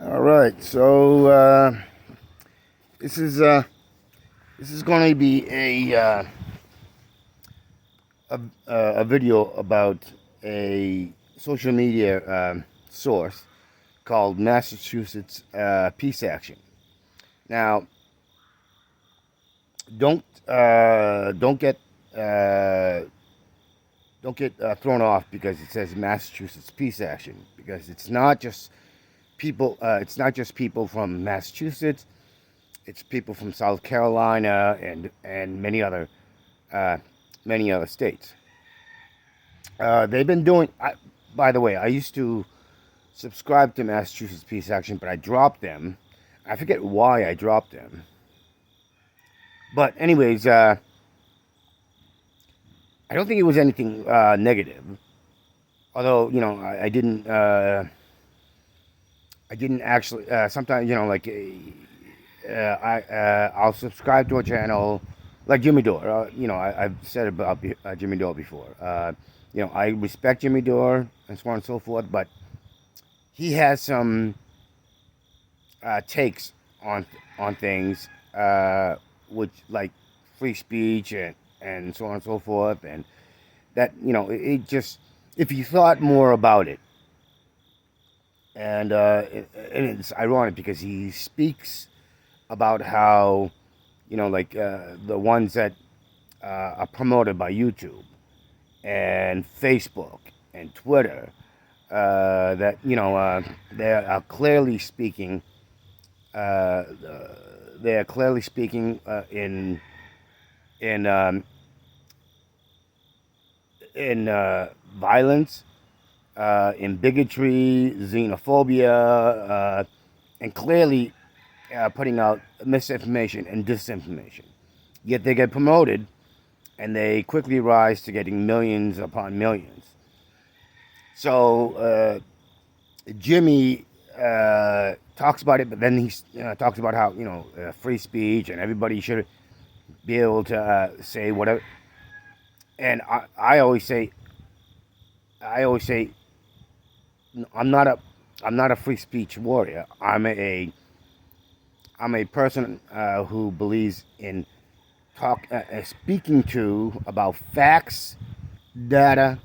All right, so this is uh, this is going to be a video about a social media source called Massachusetts Peace Action. Now, don't uh, don't get uh, don't get thrown off because it says Massachusetts Peace Action, because it's not just people. It's not just people from Massachusetts. It's people from South Carolina and uh, many other states. They've been doing. By the way, I used to subscribe to Massachusetts Peace Action, but I dropped them. I forget why I dropped them. But anyways, I don't think it was anything negative. Although I didn't actually. Sometimes I'll subscribe to a channel like Jimmy Dore. I've said about Jimmy Dore before. I respect Jimmy Dore and so on and so forth, but he has some takes on things, which like free speech and so on and so forth, and that it just, if you thought more about it, and it's ironic because he speaks about how the ones that are promoted by YouTube and Facebook and Twitter, that they are clearly speaking. Uh, they are clearly speaking in um, in violence, in bigotry, xenophobia, and clearly putting out misinformation and disinformation. Yet they get promoted, and they quickly rise to getting millions upon millions. So Jimmy talks about it, but then he talks about how free speech and everybody should be able to say whatever. And I always say, I always say, I'm not a I'm not a free speech warrior. I'm a person who believes in speaking to about facts, data,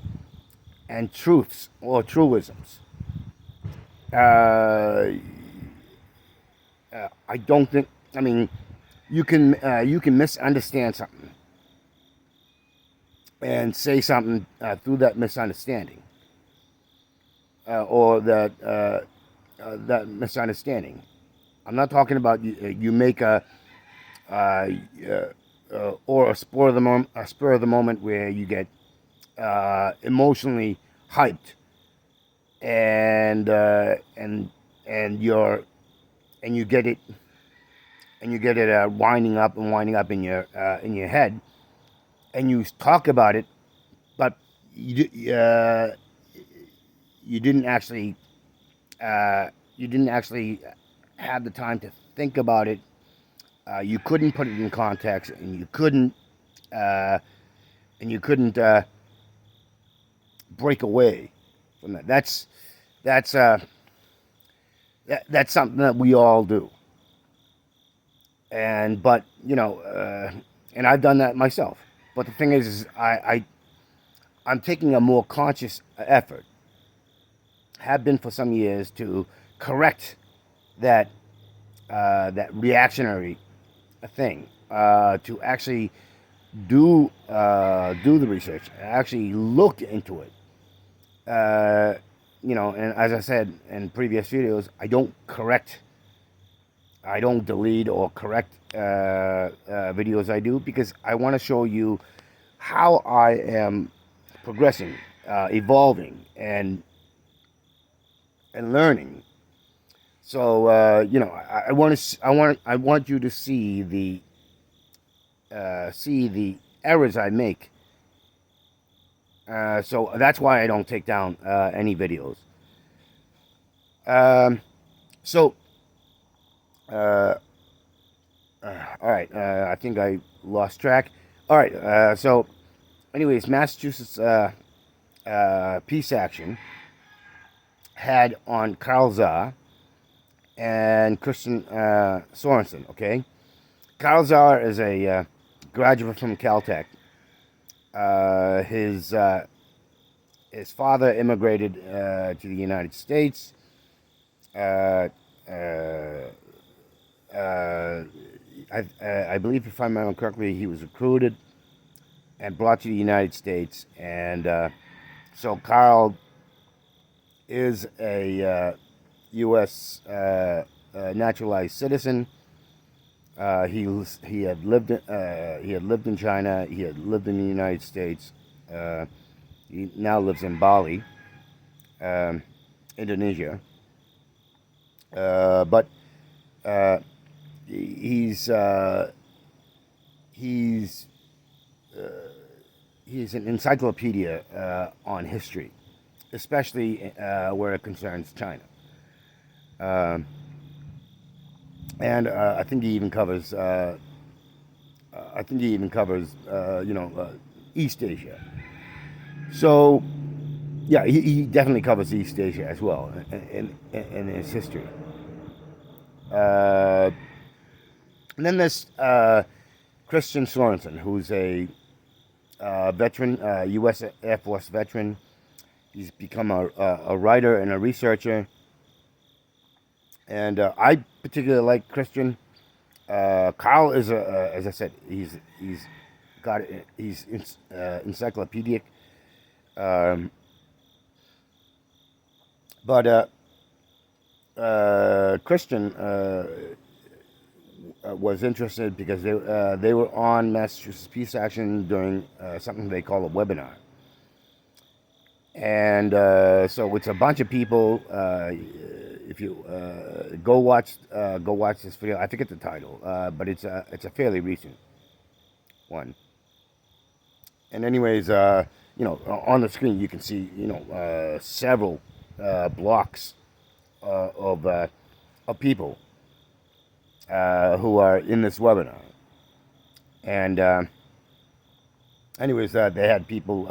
and truths or truisms. Uh, I don't think. I mean, you can misunderstand something and say something through that misunderstanding, or that misunderstanding. I'm not talking about you make uh, or a spur of the moment where you get emotionally hyped and and you're and you get it winding up in your head, and you talk about it, but you didn't actually uh, you didn't actually have the time to think about it. You couldn't put it in context, uh, and you couldn't break away from that. That's uh, that's something that we all do, and but and I've done that myself. But the thing is I'm taking a more conscious effort, have been for some years, to correct that that reactionary thing, to actually do the research, actually look into it. And as I said in previous videos, I don't delete or correct videos I do, because I want to show you how I am progressing, evolving, and learning. So I want you to see the errors I make. So that's why I don't take down any videos. Um, so uh, all right, I think I lost track. All right, so anyways, Massachusetts Peace Action had on Carl Za and Cristian Sorensen. Okay, Carl Zar is a graduate from Caltech. His father immigrated to the United States. Uh, uh, I believe, if I remember correctly, he was recruited and brought to the United States, and so Carl is a U.S. Naturalized citizen. He had lived in China. He had lived in the United States. Uh, he now lives in Bali, um, Indonesia. But uh, he's he's he's an encyclopedia on history, especially where it concerns China. Um, and I think he even covers. East Asia. So yeah, he definitely covers East Asia as well in his history. Uh, and then there's Cristian Sorensen, who's a veteran, U.S. Air Force veteran. He's become a writer and a researcher, and I particularly like Cristian. Carl is as I said, he's got he's encyclopedic, um, but Cristian was interested because they were on Massachusetts Peace Action during something they call a webinar, and so it's a bunch of people. If you go watch this video. I forget the title, but it's a fairly recent one. And anyways, on the screen you can see several blocks of people who are in this webinar. And anyways, they had people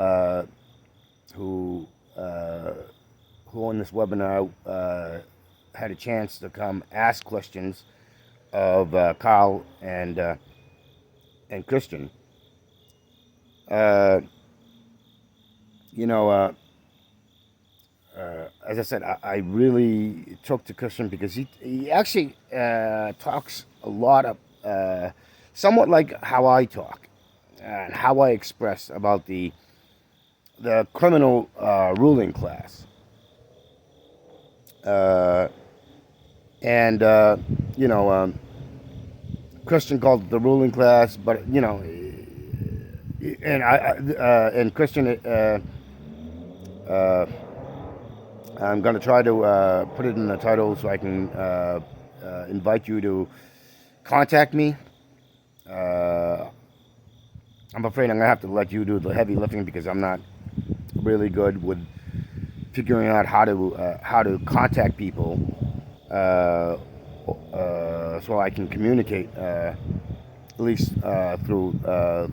who on this webinar had a chance to come ask questions of Carl and Cristian. Uh, you know, as I said, I really took to Cristian because he actually talks a lot of, somewhat like how I talk and how I express about the criminal ruling class. Uh, and Cristian called it the ruling class, but and Cristian, I'm going to try to put it in the title so I can invite you to contact me. I'm afraid I'm going to have to let you do the heavy lifting because I'm not really good with figuring out how to contact people, so I can communicate at least through the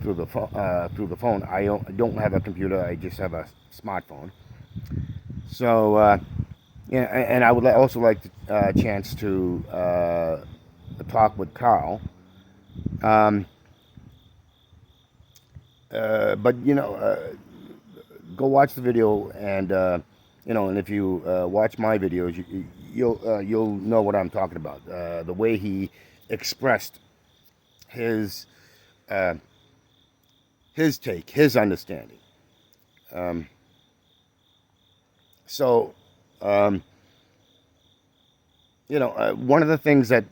phone. I don't have a computer. I just have a smartphone. So yeah, and I would also like a chance to talk with Carl. Um, but go watch the video, and and if you watch my videos, you'll know what I'm talking about. The way he expressed his uh, his take, his understanding. Um, so, um, one of the things that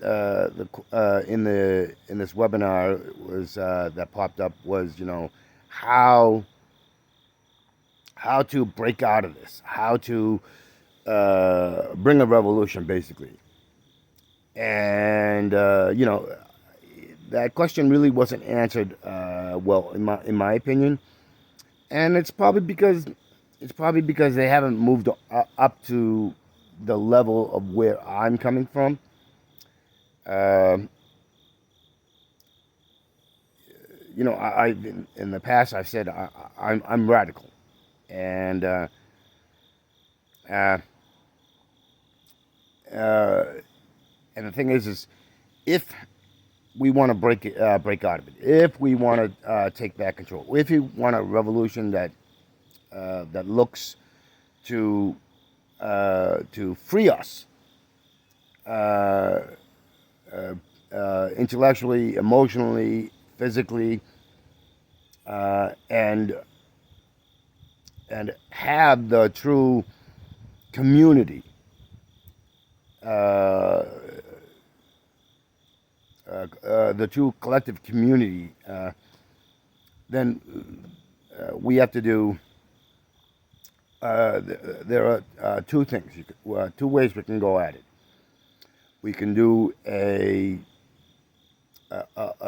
in this webinar was that popped up was how how to break out of this, how to bring a revolution, basically. And that question really wasn't answered well, in my opinion. And it's probably because they haven't moved up to the level of where I'm coming from. Um I in the past I've said I'm radical, and uh, uh, And the thing is if we want to break out of it, if we want to take back control, if we want a revolution that looks to free us uh, intellectually, emotionally, physically, and have the true community, uh, the true collective community, then we have to do. There are two things, two ways we can go at it. We can do a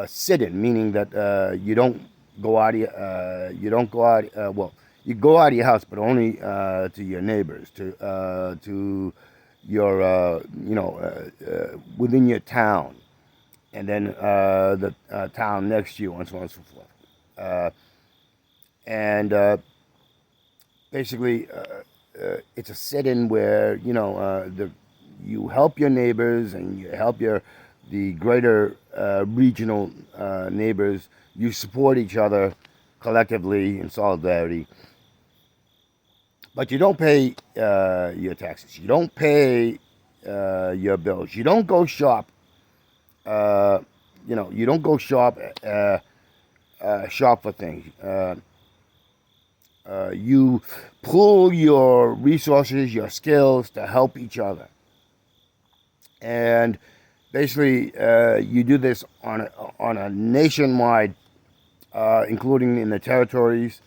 sit-in, meaning that you don't go out of you don't go out. Well, you go out of your house, but only to your neighbors, to your within your town, and then the town next to you, and so on and so forth. And basically, it's a sit-in where you help your neighbors and you help the greater regional neighbors. You support each other collectively in solidarity, but you don't pay your taxes. You don't pay your bills. You don't go shop. You don't go shop for things. You pool your resources, your skills to help each other, and basically you do this on a nationwide, including in the territories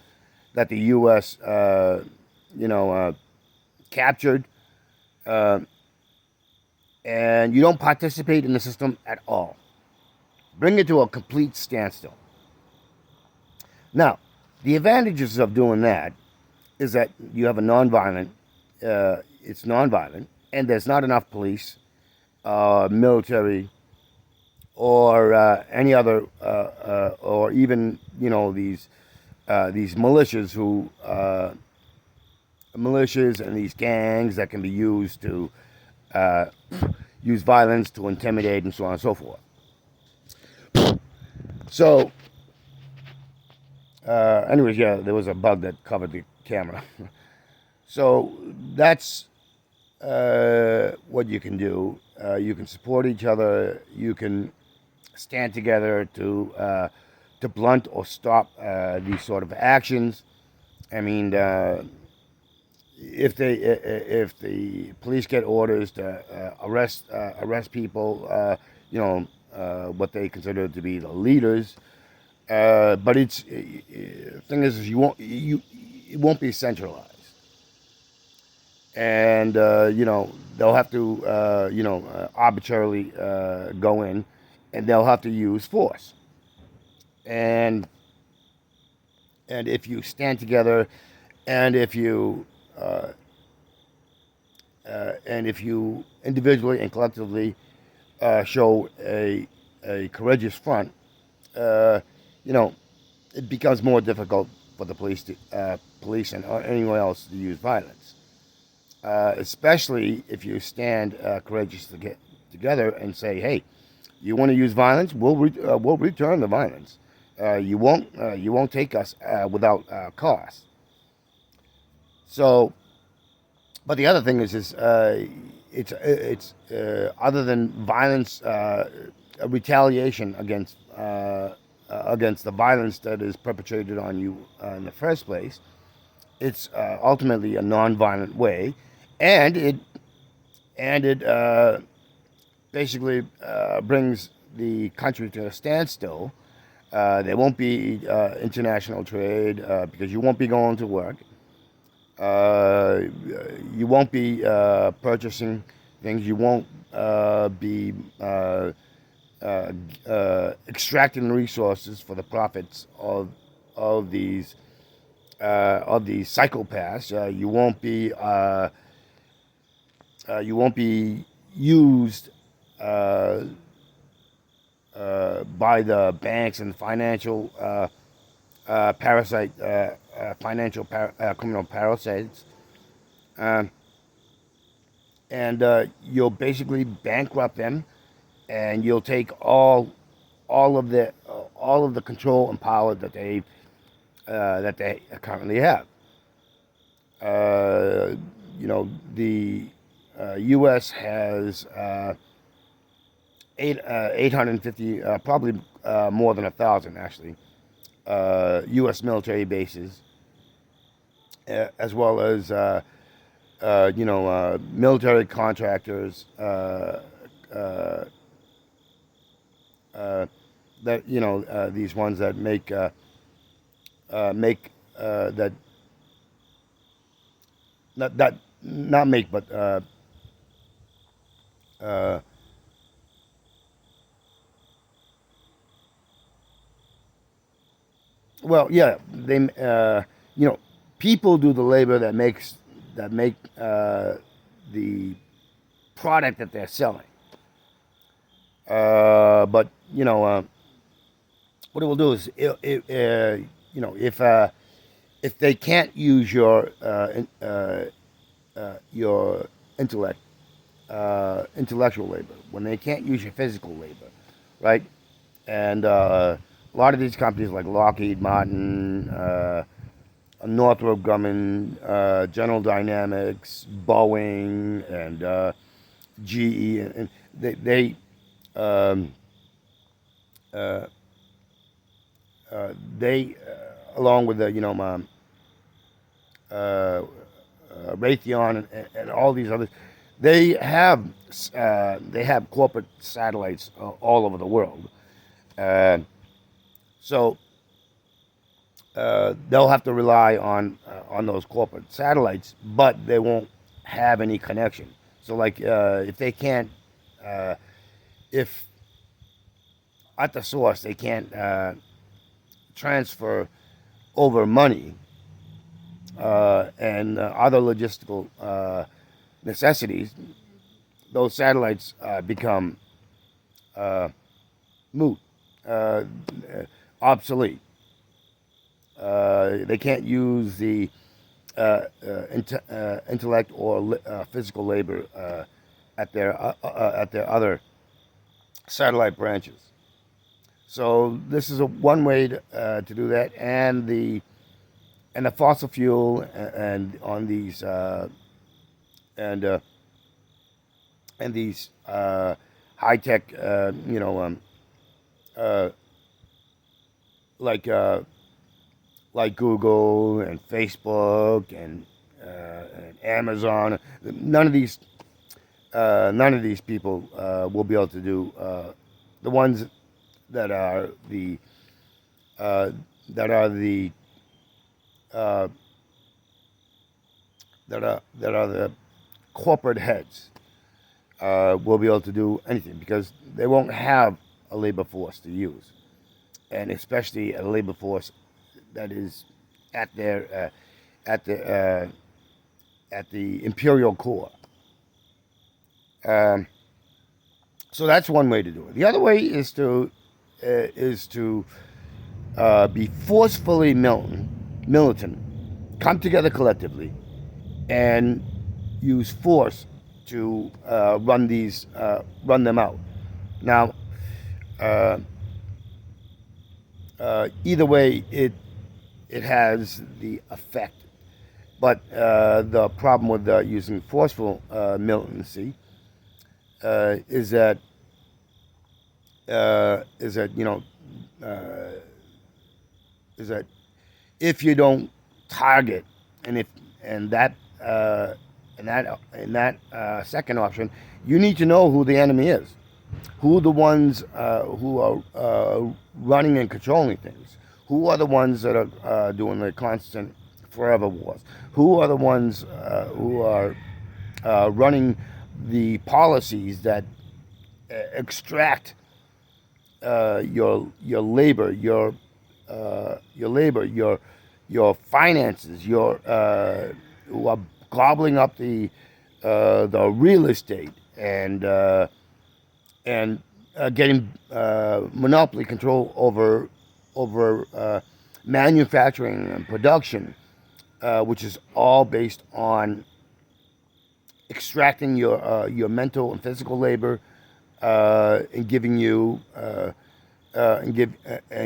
that the U.S. Captured, and you don't participate in the system at all. Bring it to a complete standstill. Now, the advantages of doing that is that you have a nonviolent, it's nonviolent, and there's not enough police, military, or any other, or even these militias militias and these gangs that can be used to use violence to intimidate and so on and so forth. So. Anyways, yeah, there was a bug that covered the camera. So that's what you can do. You can support each other. You can stand together to blunt or stop these sort of actions. I mean, if the police get orders to arrest people, what they consider to be the leaders. But thing is it won't be centralized, and they'll have to arbitrarily go in, and they'll have to use force, and if you stand together, and if you individually and collectively show a courageous front. It becomes more difficult for the police and anyone else to use violence, especially if you stand courageously together and say, "Hey, you want to use violence? We'll return the violence. You won't take us without cost." So, but the other thing is it's other than violence, retaliation against the violence that is perpetrated on you in the first place. It's ultimately a non-violent way, and it basically brings the country to a standstill. There won't be international trade because you won't be going to work. You won't be purchasing things. You won't be extracting resources for the profits of these psychopaths. You won't be used by the banks and financial criminal parasites, and you'll basically bankrupt them. and you'll take all of the control and power that they currently have. Uh, the U.S. has 850, probably more than 1,000 actually, U.S. military bases, as well as military contractors uh, uh, that these ones that make that not make but uh, well, yeah, they you know people do the labor that make the product that they're selling. But what it will do is if they can't use your intellect, intellectual labor, when they can't use your physical labor, right? And a lot of these companies like Lockheed Martin, Northrop Grumman, General Dynamics, Boeing, and GE, and they um, uh, along with the uh, Raytheon and all these others, they have corporate satellites all over the world. Uh, so they'll have to rely on those corporate satellites, but they won't have any connection. So like if they can't, if at the source they can't transfer over money and other logistical necessities, those satellites become uh, moot, uh, obsolete. They can't use the intellect or physical labor at their other satellite branches. So this is one way to do that, and the fossil fuel and on these and and these high tech, uh, like uh, like Google and Facebook and Amazon. None of these people will be able to do the ones that are the uh, that are the uh, that are the corporate heads will be able to do anything because they won't have a labor force to use, and especially a labor force that is at their at the at the imperial core. Um, so that's one way to do it. The other way is to be forcefully militant, come together collectively, and use force to run them out. Now, uh, either way, it has the effect. But the problem with using forceful militancy is that you know uh, is that if you don't target, and if and that second option, you need to know who the enemy is, who the ones who are running and controlling things, who are the ones that are doing the constant forever wars, who are the ones who are running the policies that extract your labor, your finances, who are gobbling up the real estate and getting monopoly control over manufacturing and production, which is all based on extracting your mental and physical labor and giving you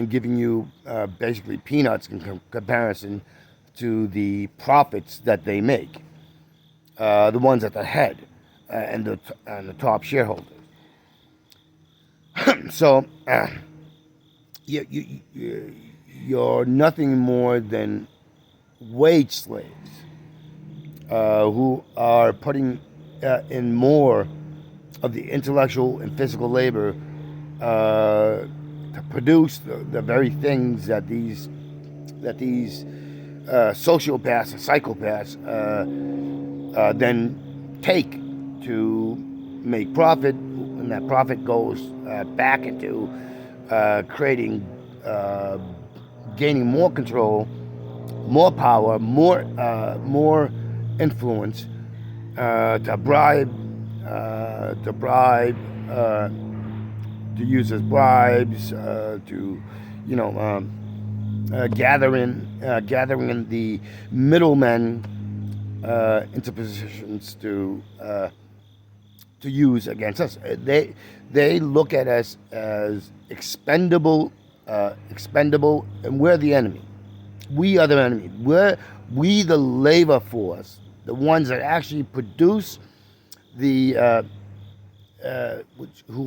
giving you basically peanuts in comparison to the profits that they make, the ones at the head and the top shareholders. So you're nothing more than wage slaves who are putting in more of the intellectual and physical labor to produce the very things that these sociopaths and psychopaths then take to make profit, and that profit goes back into creating, gaining more control, more power, more influence to bribe, to use as bribes, to you know gathering the middlemen into positions to use against us. They look at us as expendable, and we're the enemy. We are the enemy. We the labor force, the ones that actually produce who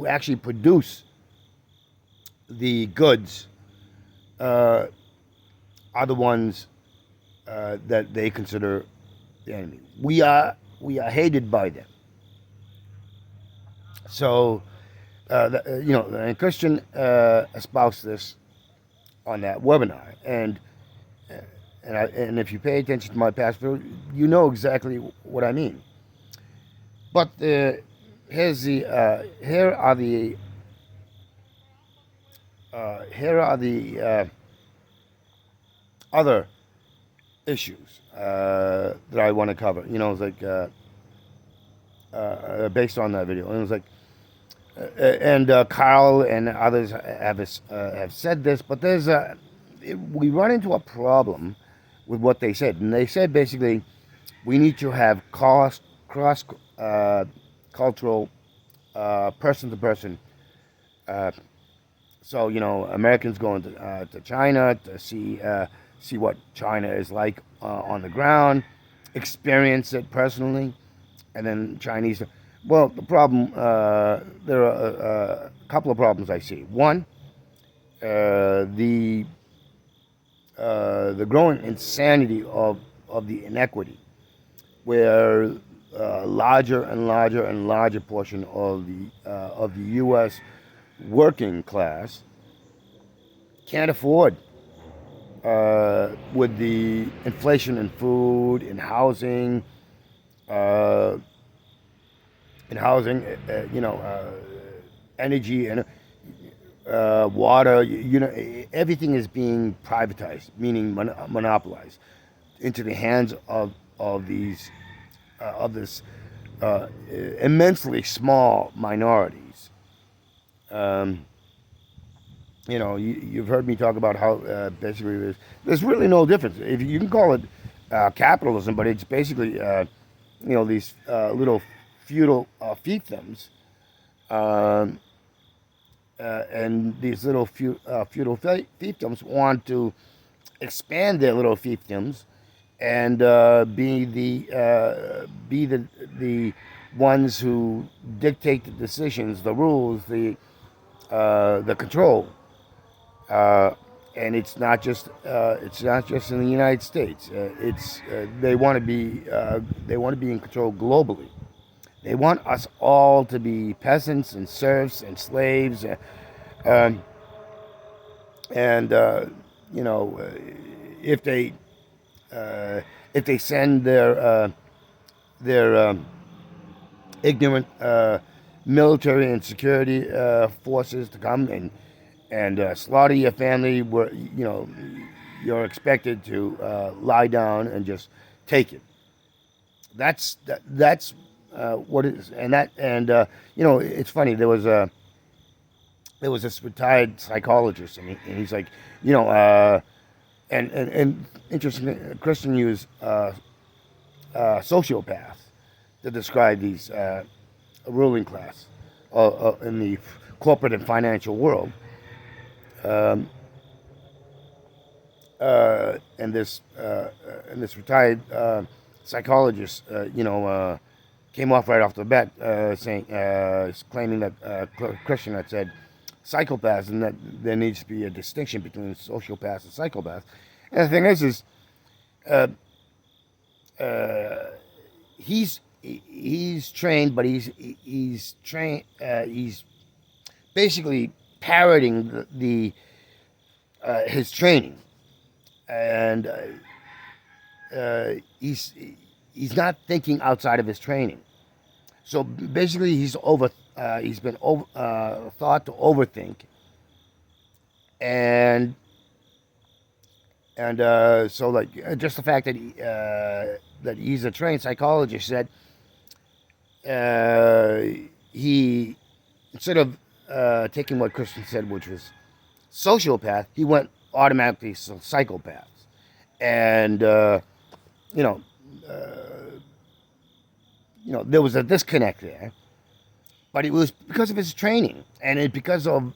actually produce the goods, are the ones that they consider the enemy. We are hated by them. So, and Christian espoused this on that webinar, and if you pay attention to my past video, you know exactly what I mean. But here are the other issues that I want to cover. It's like based on that video, and it was like, and Carl and others have said this, but we run into a problem with what they said, and they said basically we need to have cross cultural, person to person. So Americans going to China to see what China is like on the ground, experience it personally, and then Chinese. Well, the problem, there are a couple of problems I see. One, the growing insanity of the inequity, where larger and larger and larger portion of the U.S. working class can't afford, with the inflation in food, in housing, energy and water. Everything is being privatized, meaning monopolized into the hands of these of this immensely small minorities. You've heard me talk about how basically there's really no difference. If you can call it capitalism, but it's basically these little feudal fiefdoms, and these little feudal fiefdoms want to expand their little fiefdoms and be the ones who dictate the decisions, the rules, the control. And it's not just in the United States. They want to be in control globally. They want us all to be peasants and serfs and slaves, and if they send their ignorant military and security forces to come and slaughter your family, where you're expected to lie down and just take it. That's what it is, and it's funny. There was this retired psychologist, and he's like, and interesting. Christian used sociopath to describe these ruling class, in the corporate and financial world. Um, and this retired psychologist, came off right off the bat, saying, claiming that Christian had said psychopaths, and that there needs to be a distinction between sociopaths and psychopaths. And the thing is uh, uh, he's trained, but he's trained. He's basically parroting the his training, and he's not thinking outside of his training. So basically, he's been thought to overthink, and so like just the fact that that he's a trained psychologist, that he, instead of taking what Christian said, which was sociopath, he went automatically psychopaths, and you know, there was a disconnect there, but it was because of his training, and because of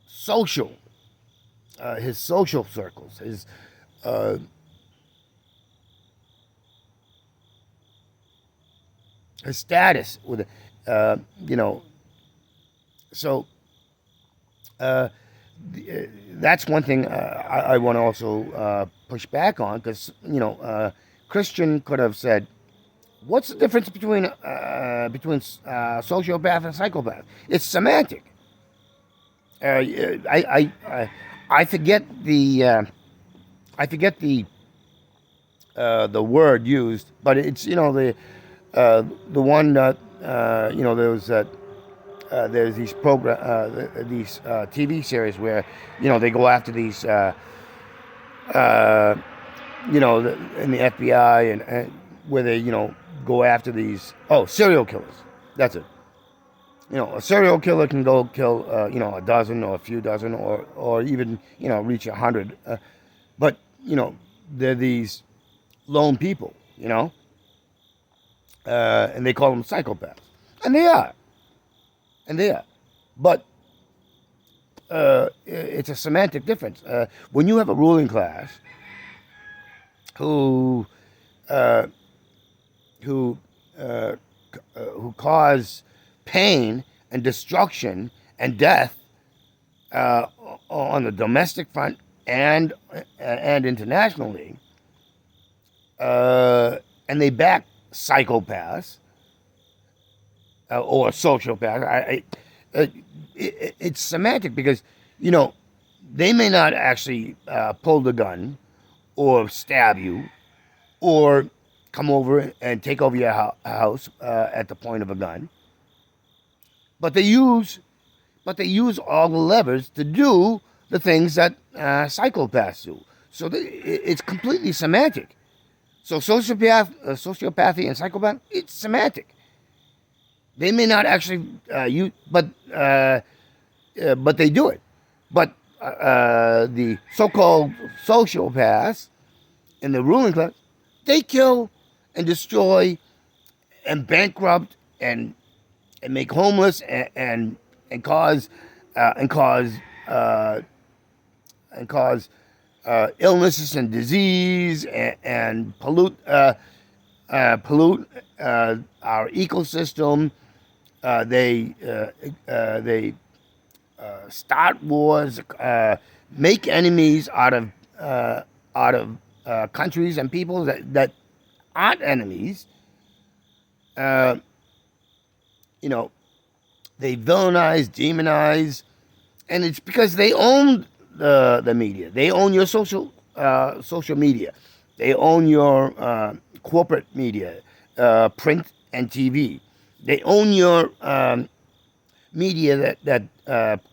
social his social circles, uh, his status with so uh, that's one thing I want to also push back on, because Christian could have said, "What's the difference between sociopath and psychopath? It's semantic." I forget the word used, but it's the one that there was that. There's these TV series where they go after these uh, in the FBI, and where they go after these serial killers. That's it. A serial killer can go kill a dozen or a few dozen, or even reach 100. But they're these lone people, and they call them psychopaths, and they are. But it's a semantic difference. When you have a ruling class who uh, who who cause pain and destruction and death uh, on the domestic front and internationally, and they back psychopaths or sociopaths. It's semantic, because they may not actually pull the gun or stab you or come over and take over your house at the point of a gun, but they use all the levers to do the things that psychopaths do. So it's completely semantic. So sociopathy and psychopath, it's semantic. They may not actually use, but they do it. But the so-called sociopaths in the ruling class, they kill and destroy and bankrupt and make homeless and cause illnesses and disease, and pollute our ecosystem. They start wars, make enemies out of countries and peoples that aren't enemies. Uh, they villainize, demonize, and it's because they own the media. They own your social media. They own your corporate media, print and TV. They own your media that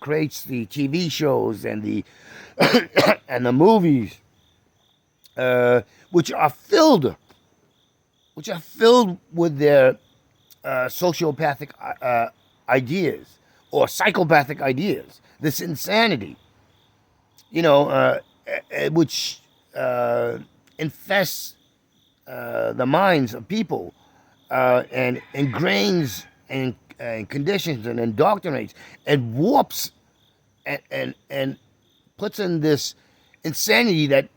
creates the TV shows and the and the movies, which are filled with their sociopathic ideas or psychopathic ideas. This insanity, which infests the minds of people and ingrains and conditions and indoctrinates and warps and puts in this insanity that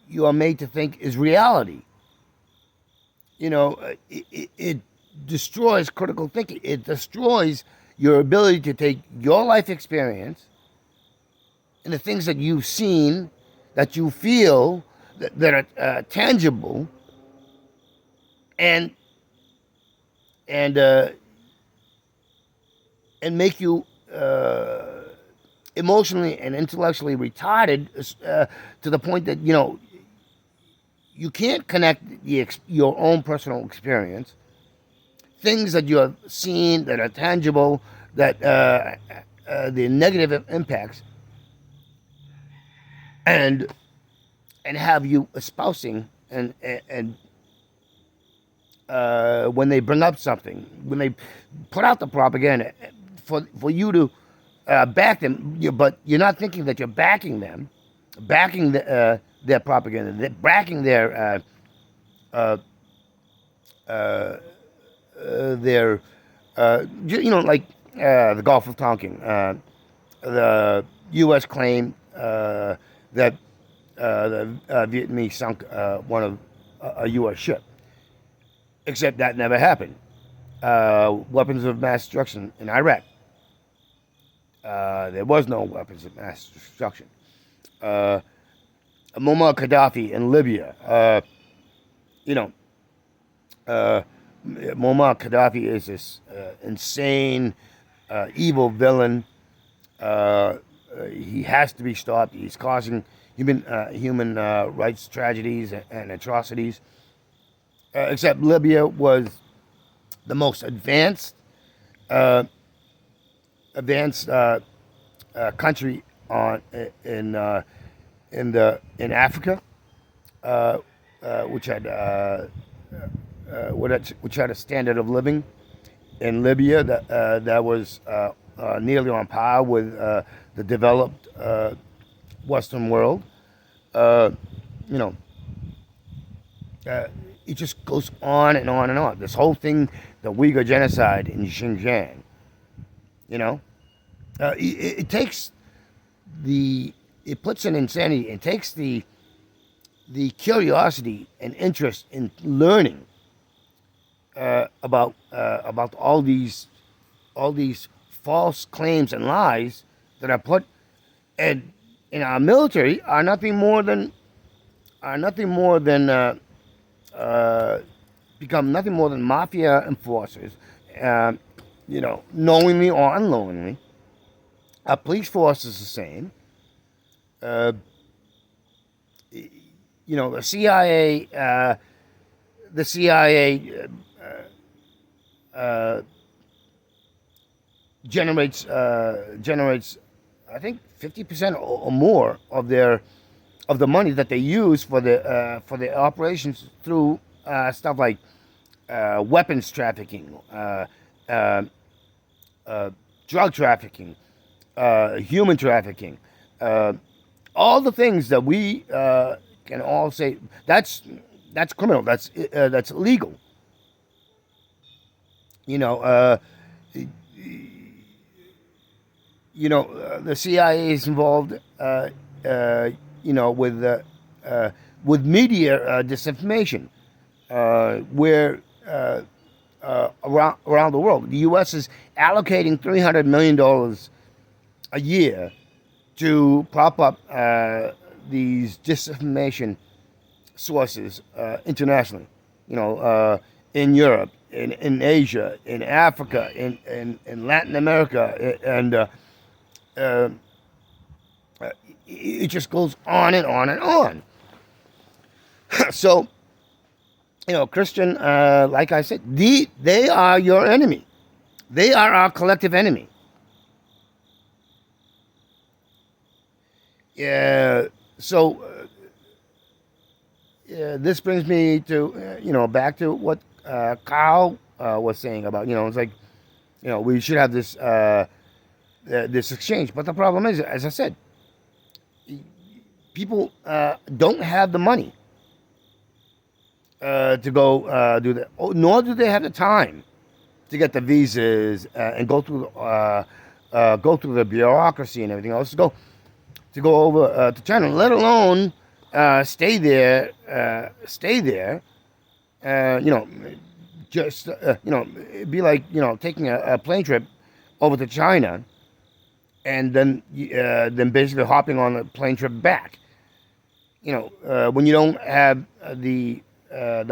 you are made to think is reality. It destroys critical thinking. It destroys your ability to take your life experience and the things that you've seen, that you feel, that are tangible, and and uh, and make you emotionally and intellectually retarded to the point that you can't connect your own personal experience, things that you have seen that are tangible, that the negative impacts, and have you espousing and when they bring up something, when they put out the propaganda, for you to back them, but you're not thinking that you're backing them, backing their propaganda, backing uh, uh, their like the Gulf of Tonkin, the U.S. claim that the Vietnamese sunk one of a U.S. ship, except that never happened. Weapons of mass destruction in Iraq. There was no weapons of mass destruction. Muammar Gaddafi in Libya. Muammar Gaddafi is this insane, evil villain. He has to be stopped. He's causing human rights tragedies and atrocities. Except Libya was the most advanced country in Africa, which had a standard of living in Libya that was nearly on par with the developed Western world. You know, it just goes on and on and on. This whole thing, the Uyghur genocide in Xinjiang. It takes it puts an insanity. It takes the curiosity and interest in learning about all these false claims and lies that are put in our military are nothing more than become nothing more than mafia enforcers, knowingly or unknowingly. Our police force is the same. The CIA, generates I think 50% or more of the money that they use for the operations through stuff like weapons trafficking, drug trafficking, human trafficking, all the things that we can all say that's criminal, that's illegal. The CIA is involved, with media disinformation, where around the world, the U.S. is allocating $300 million a year to prop up these disinformation sources internationally. In Europe, in Asia, in Africa, in Latin America, and it just goes on and on and on. So, Christian, like I said, they are your enemy. They are our collective enemy. So this brings me to, back to what Carl was saying about, it's like, we should have this exchange. But the problem is, as I said, people don't have the money to go do that, nor do they have the time to get the visas and go through the bureaucracy and everything else to go over to China, let alone stay there. You know, just you know, it'd be like taking a plane trip over to China and then basically hopping on a plane trip back. When you don't have the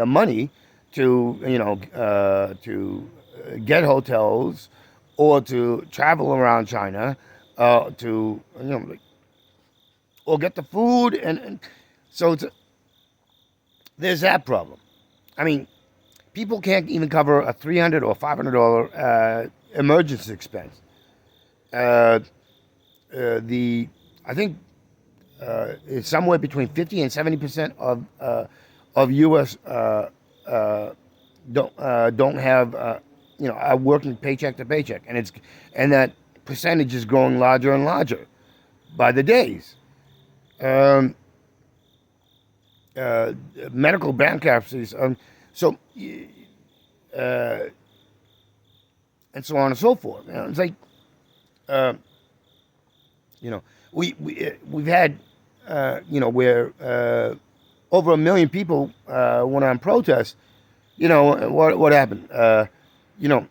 money to to get hotels or to travel around China, to or get the food, and so there's that problem. I mean, people can't even cover a $300 or $500 emergency expense. I think it's somewhere between 50 and 70% of U.S. Don't have are working paycheck to paycheck, and that percentage is growing larger and larger by the days. Um, Medical bankruptcies, so uh, and so on and so forth. It's like uh, we've had where over 1 million people went on protest. What happened? You know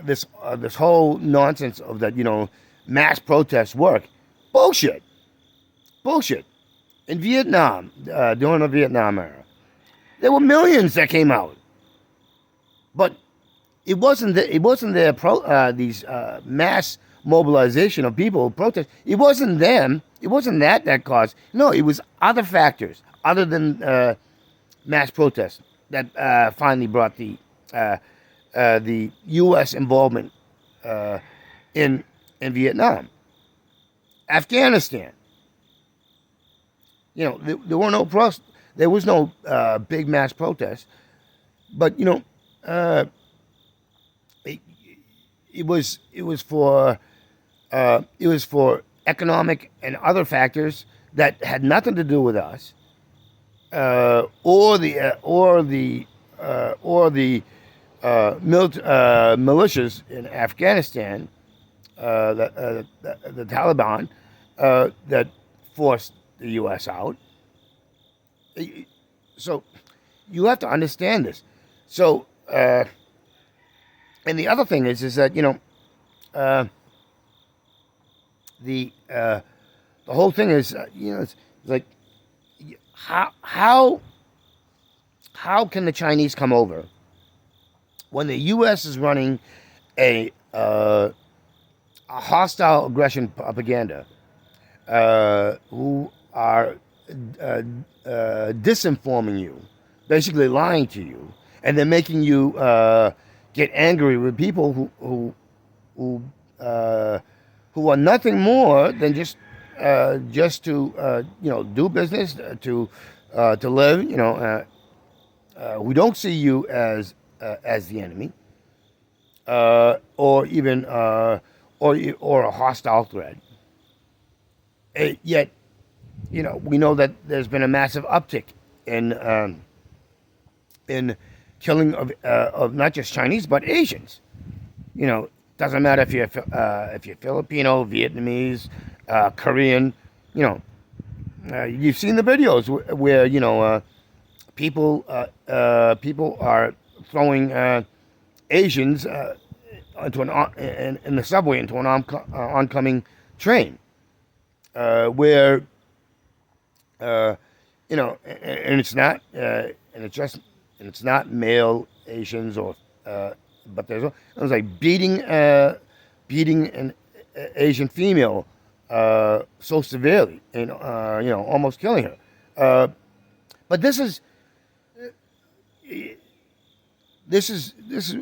this whole nonsense of that mass protests work. Bullshit. Bullshit. In Vietnam, during the Vietnam era, there were millions that came out, but these mass mobilization of people protest. It wasn't them. It wasn't that caused. No, it was other factors other than mass protests that finally brought the U.S. involvement in Vietnam. Afghanistan. There were there was no big mass protests, but it was for economic and other factors that had nothing to do with us, or the militias in Afghanistan, the Taliban, that forced the U.S. out. So you have to understand this. So and the other thing is that the whole thing is it's like how can the Chinese come over when the U.S. is running a hostile aggression propaganda, who are disinforming you, basically lying to you, and then making you get angry with people who are nothing more than just to do business, to live. We don't see you as the enemy, or even or a hostile threat. Yet, we know that there's been a massive uptick in killing of not just Chinese but Asians. Doesn't matter if you're Filipino, Vietnamese, Korean. You've seen the videos where people are throwing Asians into in the subway into an oncoming train, where and it's not male Asians or but it was like beating an Asian female so severely and almost killing her. But this is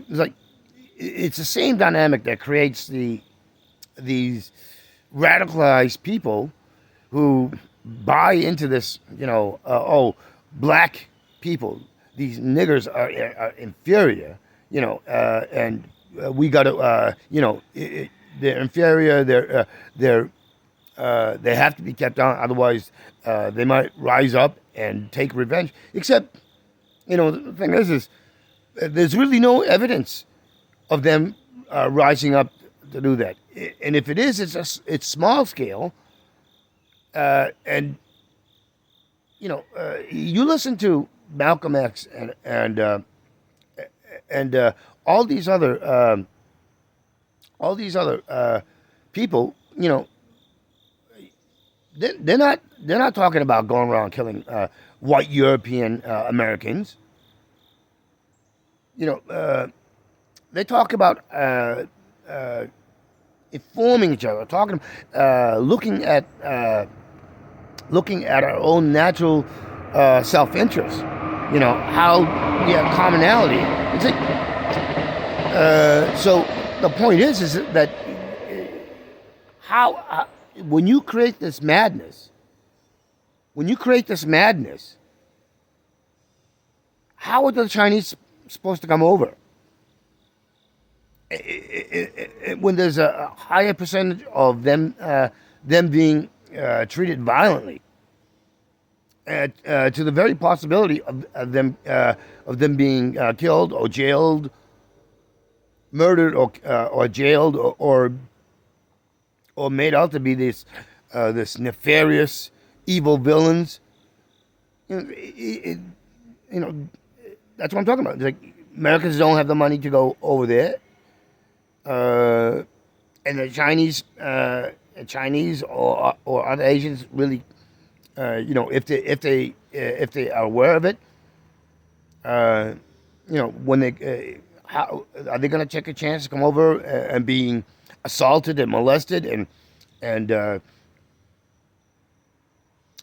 like it's the same dynamic that creates these radicalized people who buy into this. Black people, these niggers are inferior. And we got to. They're inferior. They're They have to be kept down, otherwise they might rise up and take revenge. Except, the thing is there's really no evidence of them rising up to do that. And if it is, it's small scale. And you listen to Malcolm X and all these other people. They're not talking about going around killing white European Americans. They talk about informing each other, looking at our own natural self-interest. How we have commonality. It's like, so the point is that how when you create this madness, how are the Chinese supposed to come over? When there's a higher percentage of them being treated violently, to the very possibility of them being killed or jailed, murdered or jailed or made out to be this nefarious evil villains. That's what I'm talking about. It's like Americans don't have the money to go over there. And the Chinese or other Asians really, if they are aware of it, when how are they going to take a chance to come over and being assaulted and molested and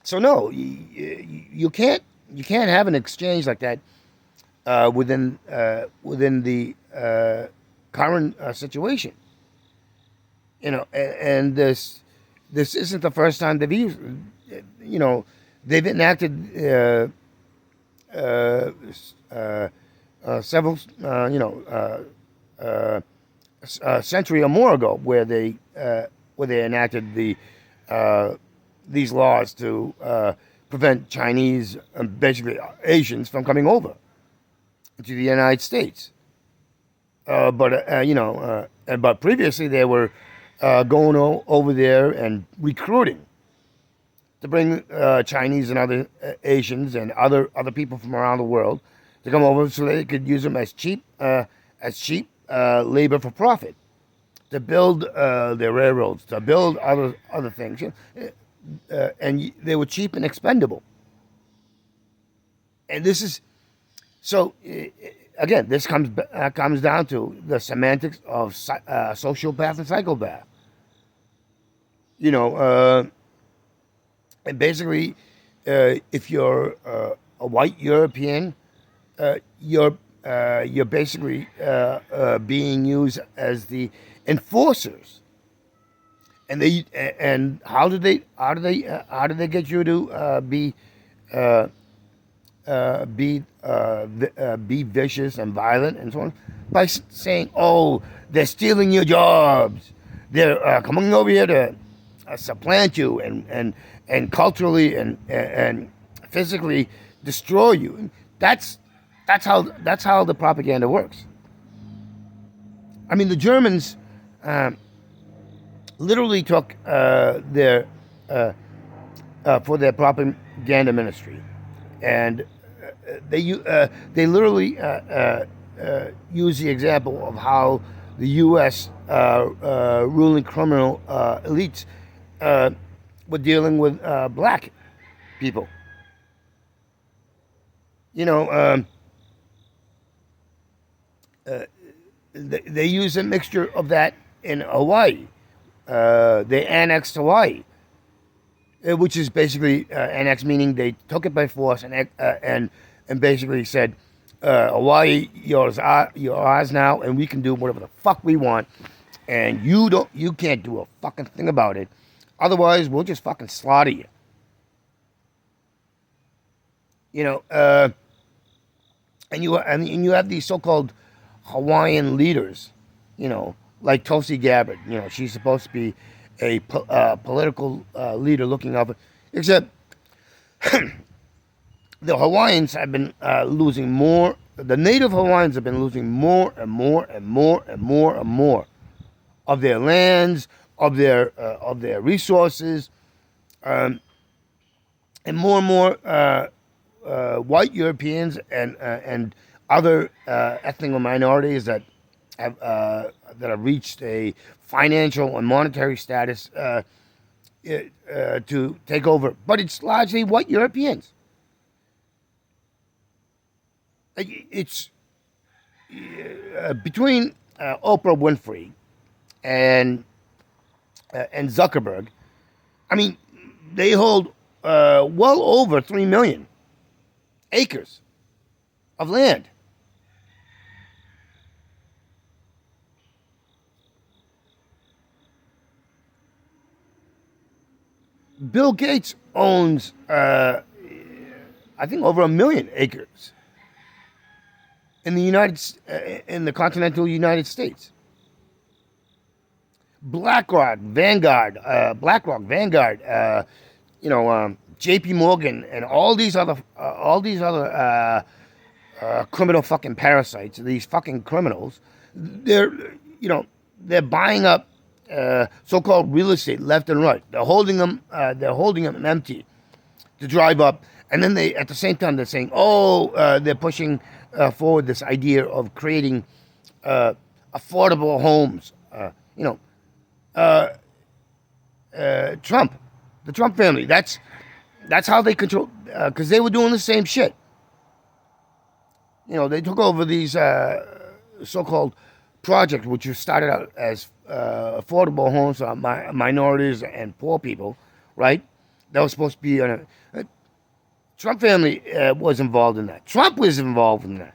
so no, you can't have an exchange like that within the current situation. And this isn't the first time they've used. They've enacted several, a century or more ago, where they enacted these laws to prevent Chinese, basically Asians, from coming over to the United States. But previously they were going over there and recruiting to bring Chinese and other Asians and other people from around the world to come over so they could use them as cheap labor for profit, to build their railroads, to build other things, and they were cheap and expendable. And this is so. Again, this comes down to the semantics of sociopath and psychopath. And basically, if you're a white European, you're basically being used as the enforcers. And how do they get you to be vicious and violent and so on? By saying, "Oh, they're stealing your jobs. They're coming over here to supplant you and culturally and physically destroy you." That's how the propaganda works. I mean, the Germans literally took their for their propaganda ministry, and they literally use the example of how the U.S. Ruling criminal elites were dealing with black people. They use a mixture of that in Hawaii. They annexed Hawaii, which is basically annexed, meaning they took it by force and basically said, Hawaii, you're ours now, and we can do whatever the fuck we want, and you can't do a fucking thing about it. Otherwise, we'll just fucking slaughter you. And you have these so-called Hawaiian leaders, like Tulsi Gabbard. She's supposed to be political leader looking out for. Except the Hawaiians have been losing more. The native Hawaiians have been losing more and more and more and more and more of their lands, of their resources, um, and more white Europeans and other ethnic minorities that have reached a financial and monetary status to take over. But it's largely white Europeans. It's between Oprah Winfrey and Zuckerberg. I mean, they hold well over 3 million acres of land. Bill Gates owns, I think, over 1 million acres in the in the continental United States. BlackRock, Vanguard, J.P. Morgan, and all these other criminal fucking parasites. These fucking criminals, they're they're buying up so-called real estate left and right. They're holding them. They're holding them empty to drive up, and then they at the same time they're saying, they're pushing forward this idea of creating affordable homes. Uh, Trump, the Trump family. That's how they control, because they were doing the same shit. They took over these so-called projects, which were started out as affordable homes for minorities and poor people, right? That was supposed to be on a Trump family was involved in that. Trump was involved in that.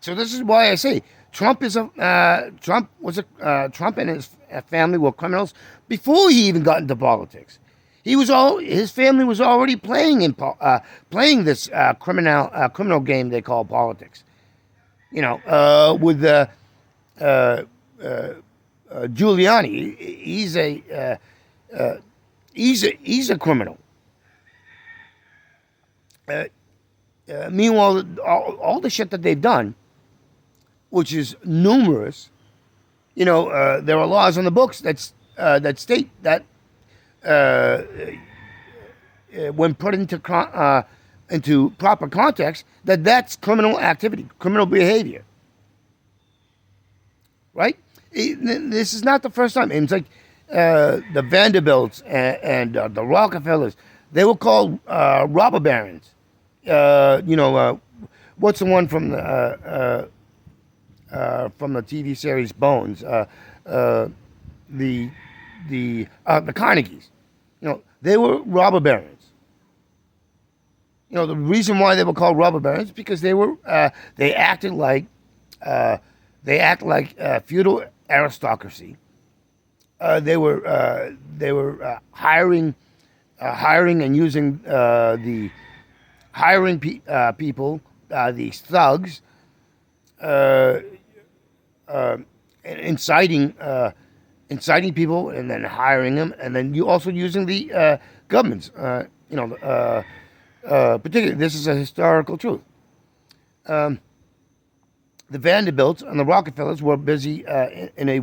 So this is why I say Trump Trump and his family were criminals before he even got into politics. His family was already playing this criminal game they call politics. With Giuliani, he's a criminal. Meanwhile, all the shit that they've done, which is numerous, there are laws on the books that state that when put into proper context, that's criminal activity, criminal behavior, right? This is not the first time. And it's like the Vanderbilts and the Rockefellers. They were called robber barons. What's the one from the TV series Bones? The Carnegies. They were robber barons. The reason why they were called robber barons is because they acted like feudal aristocracy. They were hiring and using the people, these thugs, inciting people, and then hiring them, and then you also using the governments. Particularly, this is a historical truth. The Vanderbilts and the Rockefellers were busy in a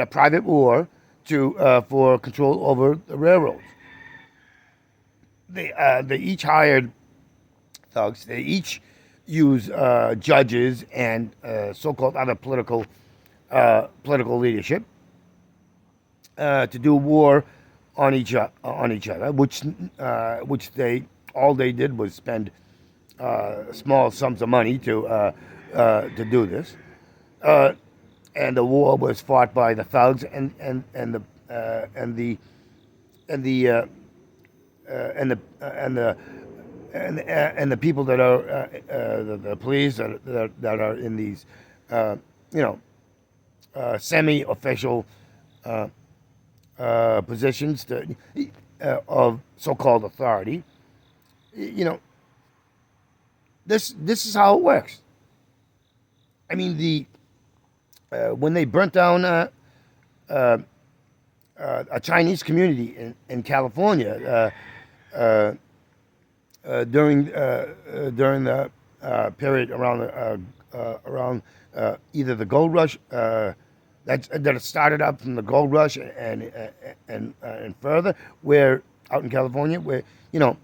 private war for control over the railroads. They each hired thugs. They each used judges and so-called other political leadership to do war on each other, which all they did was spend small sums of money to do this, and the war was fought by the thugs and the people that are the police that are in these semi-official positions of so-called authority. This is how it works. I mean, when they burnt down a Chinese community in California during the period around either the gold rush that started up from the gold rush and further, where out in California, where the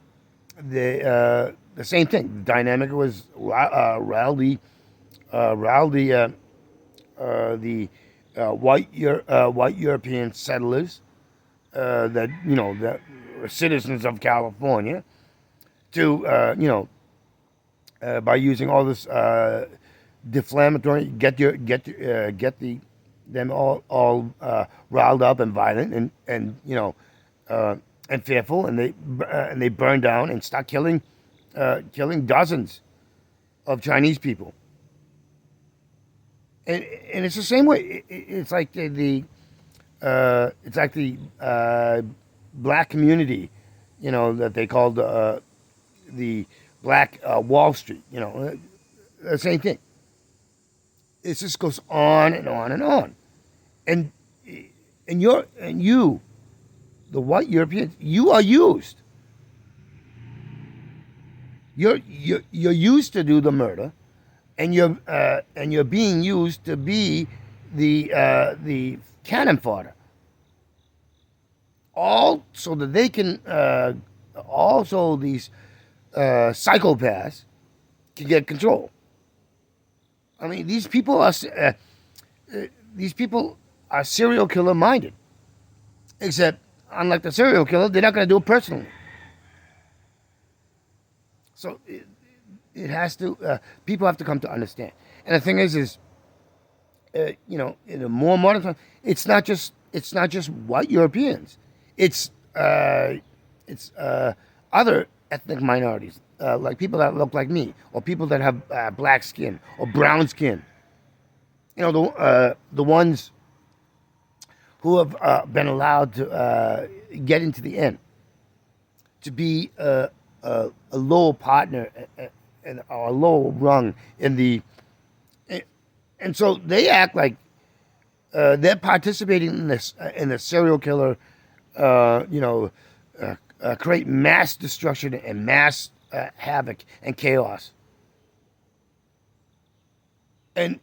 same thing. The dynamic was rowdy, the white European settlers that were citizens of California to by using all this deflammatory them all riled up and violent and fearful, and they burned down and start killing dozens of Chinese people. And it's the same way. It's like the black community, that they called the Black Wall Street. The same thing. It just goes on and on and on. And you, the white Europeans, you are used. You're used to do the murder, and you're being used to be the cannon fodder. All so that they can also these psychopaths can get control. I mean, these people are serial killer minded. Except, unlike the serial killer, they're not going to do it personally. So it has to. People have to come to understand. And the thing is, in a more modern time, it's not just white Europeans. It's other ethnic minorities, like people that look like me, or people that have black skin or brown skin. The ones who have been allowed to get into the inn, to be a low partner and a low rung in the, and so they act like they're participating in the serial killer, create mass destruction and mass havoc and chaos. And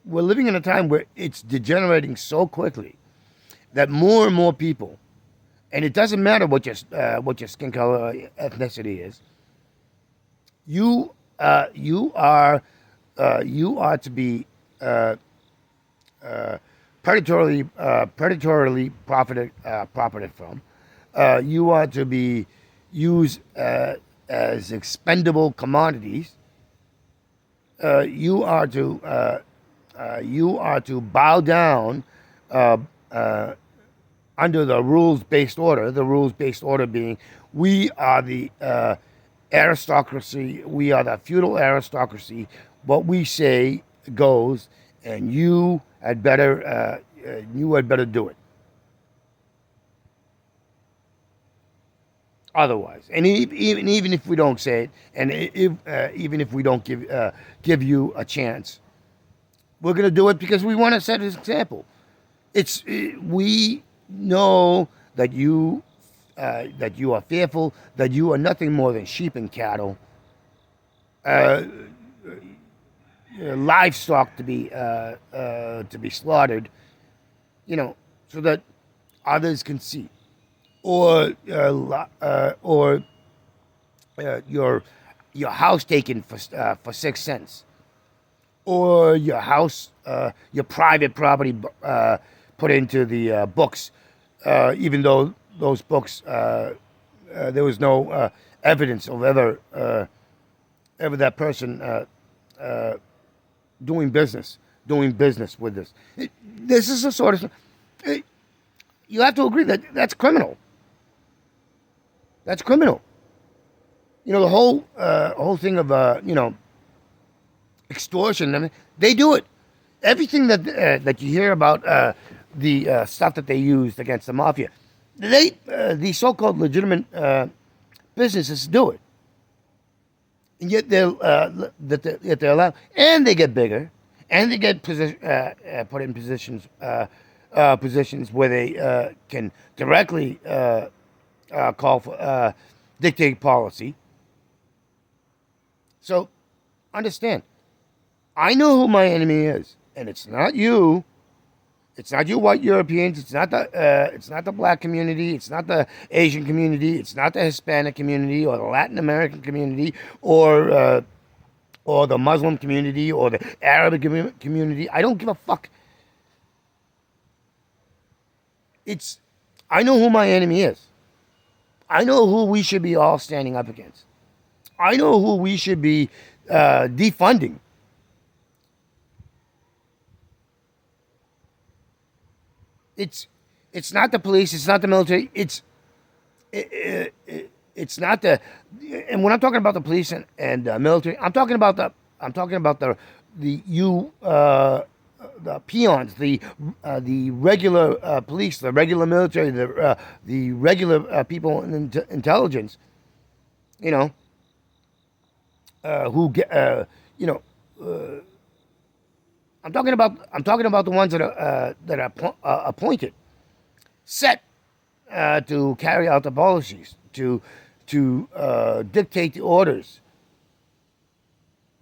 we're living in a time where it's degenerating so quickly that more and more people, and it doesn't matter what your skin color, ethnicity is, you are to be predatorily profited from. You are to be used as expendable commodities. You are to bow down under the rules-based order. The rules-based order being, we are the aristocracy. We are the feudal aristocracy. What we say goes, and you had better do it. Otherwise, and even if we don't say it, and even if we don't give you a chance, we're going to do it because we want to set an example. We know that you are fearful, that you are nothing more than sheep and cattle, livestock to be slaughtered, so that others can see. Or your house taken for 6 cents, or your house, your private property put into the books, even though those books there was no evidence of ever that person doing business with this. This is the sort of you have to agree that that's criminal. That's criminal. The whole thing of extortion. I mean, they do it. Everything that you hear about the stuff that they used against the mafia, these so-called legitimate businesses do it, and yet they're allowed, and they get bigger, and they get put in positions positions where they can directly call for dictate policy. So understand, I know who my enemy is, and it's not you. It's not you white Europeans. It's not the black community. It's not the Asian community. It's not the Hispanic community or the Latin American community or the Muslim community or the Arab community. I don't give a fuck. I know who my enemy is. I know who we should be all standing up against. I know who we should be defunding. It's not the police. It's not the military. It's not the. And when I'm talking about the police and military, I'm talking about the peons, the regular police, the regular military, the regular people in intelligence. You know, who get you know. I'm talking about the ones that are appointed, set to carry out the policies, to dictate the orders,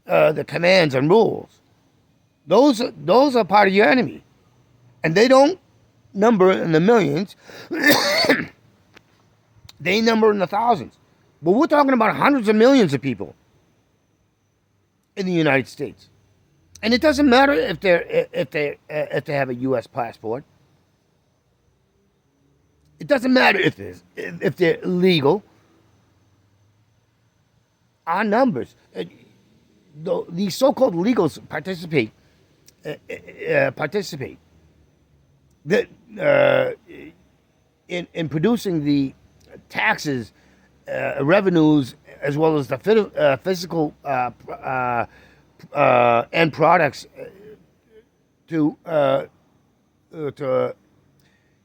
the commands and rules. Those are part of your enemy, and they don't number in the millions. They number in the thousands. But we're talking about hundreds of millions of people in the United States. And it doesn't matter if they have a U.S. passport. It doesn't matter if they're illegal. Our numbers, these so-called legals participate. In producing the taxes, revenues, as well as the physical end products to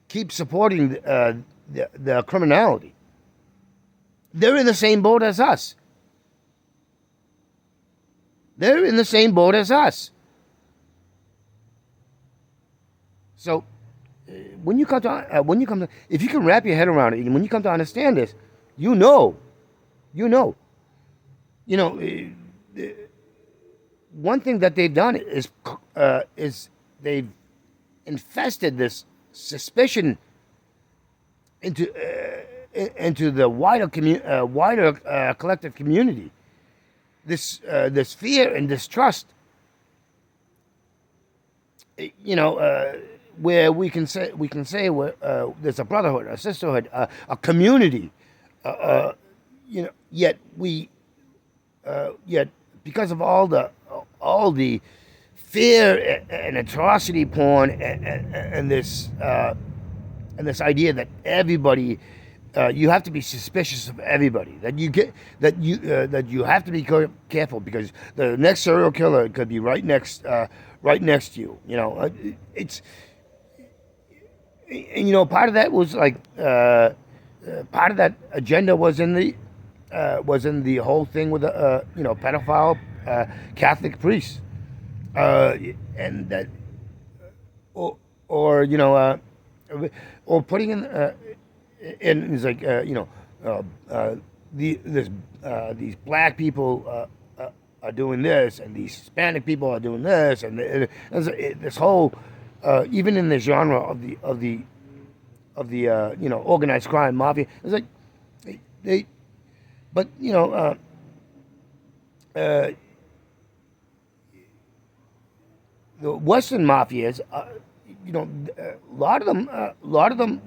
keep supporting the criminality. They're in the same boat as us. So when you come to, if you can wrap your head around it, and when you come to understand this, you know, one thing that they've done is they've infested this suspicion into the wider collective community. This fear and distrust. Where we can say where there's a brotherhood, a sisterhood, a community. Yet because of all the fear and atrocity porn and this idea that everybody, you have to be suspicious of everybody, that you have to be careful because the next serial killer could be right next to you. It's part of that was like part of that agenda was in the whole thing with the pedophile Catholic priests, and that or putting in it's like these black people are doing this, and these Hispanic people are doing this, and this whole even in the genre of the organized crime mafia. It's like but the Western mafias, a lot of them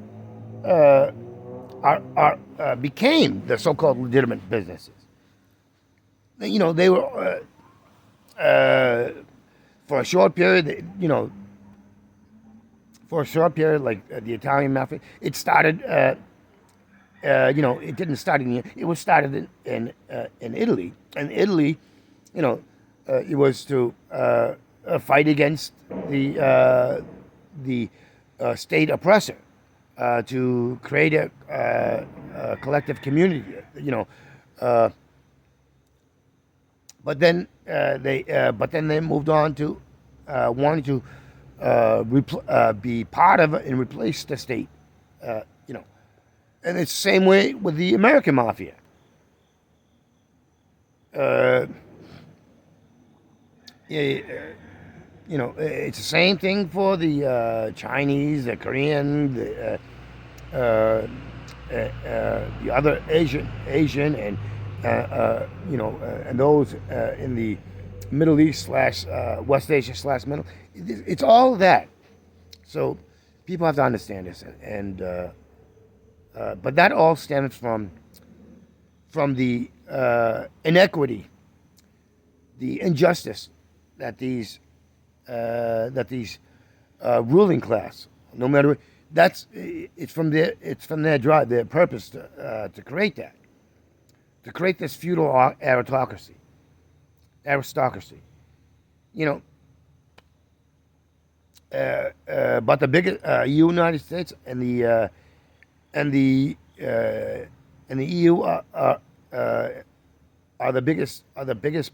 became the so-called legitimate businesses. They were for a short period. For a short period, like the Italian mafia, it started. It didn't start it was started in Italy. And Italy, it was to fight against the state oppressor, to create a collective community. But then they moved on to wanting to be part of and replace the state. You know, and it's the same way with the American mafia. Uh, yeah, it's the same thing for the Chinese, the Korean, the other Asian, and and those in the Middle East slash West Asia slash Middle. It's all that. So people have to understand this, and but that all stems from the inequity, the injustice that these ruling class, no matter it's from their drive, their purpose to create that, to create this feudal aristocracy. You know, but the biggest United States and the EU are the biggest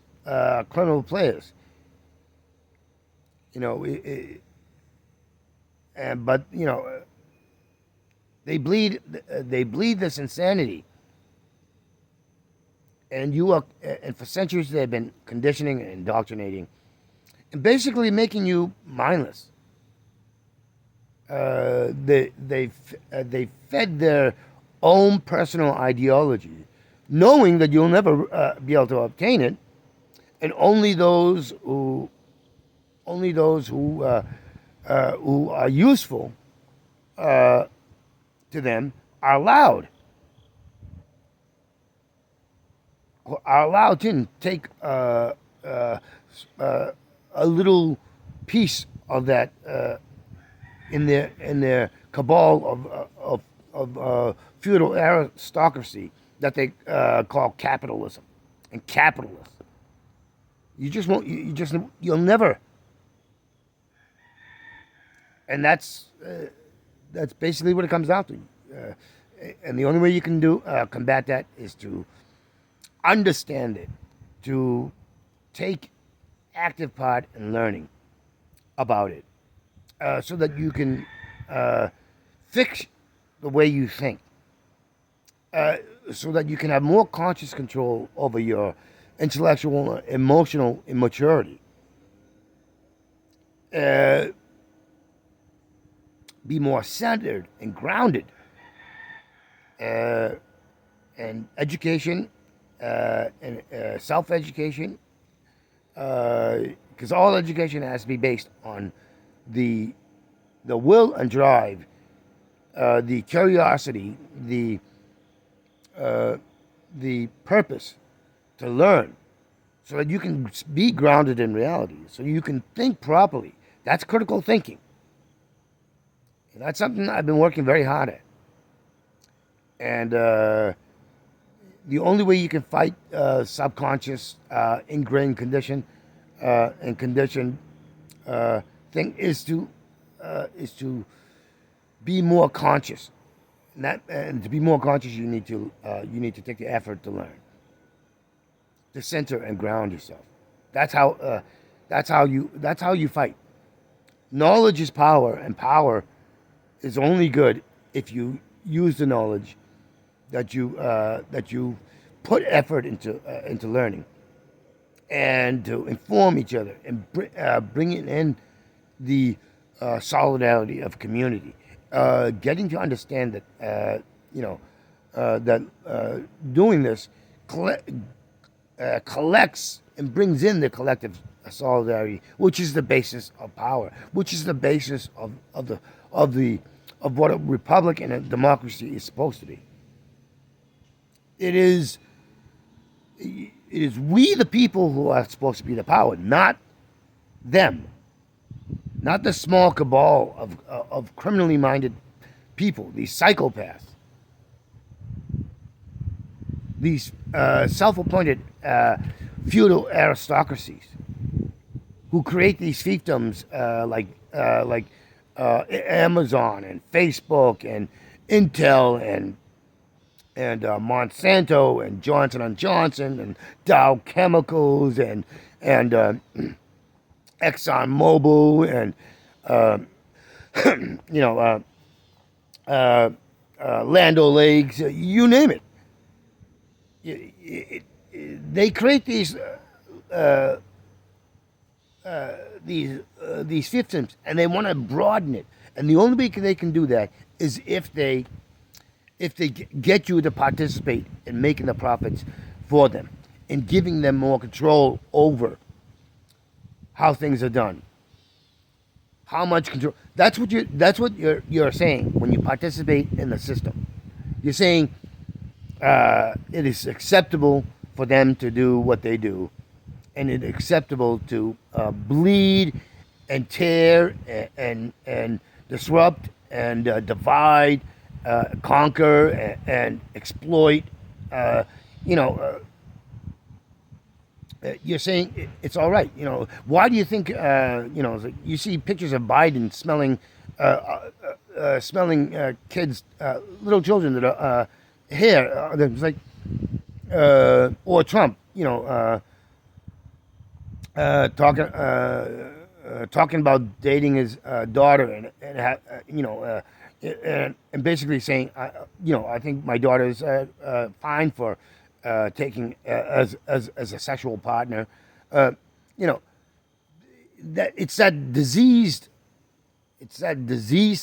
criminal players. You know, but they bleed this insanity, and for centuries they've been conditioning and indoctrinating, and basically making you mindless. They fed their own personal ideology, knowing that you'll never be able to obtain it, and only those who are useful to them are allowed to take a little piece of that in their cabal of feudal aristocracy that they call capitalism and capitalists. You just won't. You'll never. And that's basically what it comes down to. And the only way you can combat that is to understand it, to take active part in learning about it, so that you can fix the way you think, so that you can have more conscious control over your intellectual, emotional immaturity. Be more centered and grounded. And education and self-education, because all education has to be based on the will and drive, the curiosity, the purpose to learn, so that you can be grounded in reality, so you can think properly. That's critical thinking. And that's something I've been working very hard at. And the only way you can fight subconscious, ingrained condition and conditioned thing is to be more conscious. And to be more conscious, you need to take the effort to learn, to center and ground yourself. That's how you fight. Knowledge is power, and power is only good if you use the knowledge that you put effort into learning, and to inform each other and bringing in the solidarity of community, getting to understand that doing this collects and brings in the collective solidarity, which is the basis of power, which is the basis of what a republic and a democracy is supposed to be. It is we, the people, who are supposed to be the power, not them, not the small cabal of criminally minded people, these psychopaths, these self-appointed feudal aristocracies who create these fiefdoms like Amazon and Facebook and Intel and Monsanto and Johnson and Johnson and Dow Chemicals and Exxon Mobil and you know, uh, Land O'Lakes, you name it. They create these systems, and they want to broaden it. And the only way they can do that is if they get you to participate in making the profits for them and giving them more control over how things are done, how much control. That's what you're saying when you participate in the system. You're saying it is acceptable for them to do what they do, and it's acceptable to bleed and tear and disrupt and divide, conquer and exploit. Uh, you know, you're saying it's all right. Why do you think? You see pictures of Biden smelling kids, little children that are hair. It's like, or Trump. Talking about dating his daughter and basically saying, I think my daughter is fine for taking as a sexual partner. You know that it's that diseased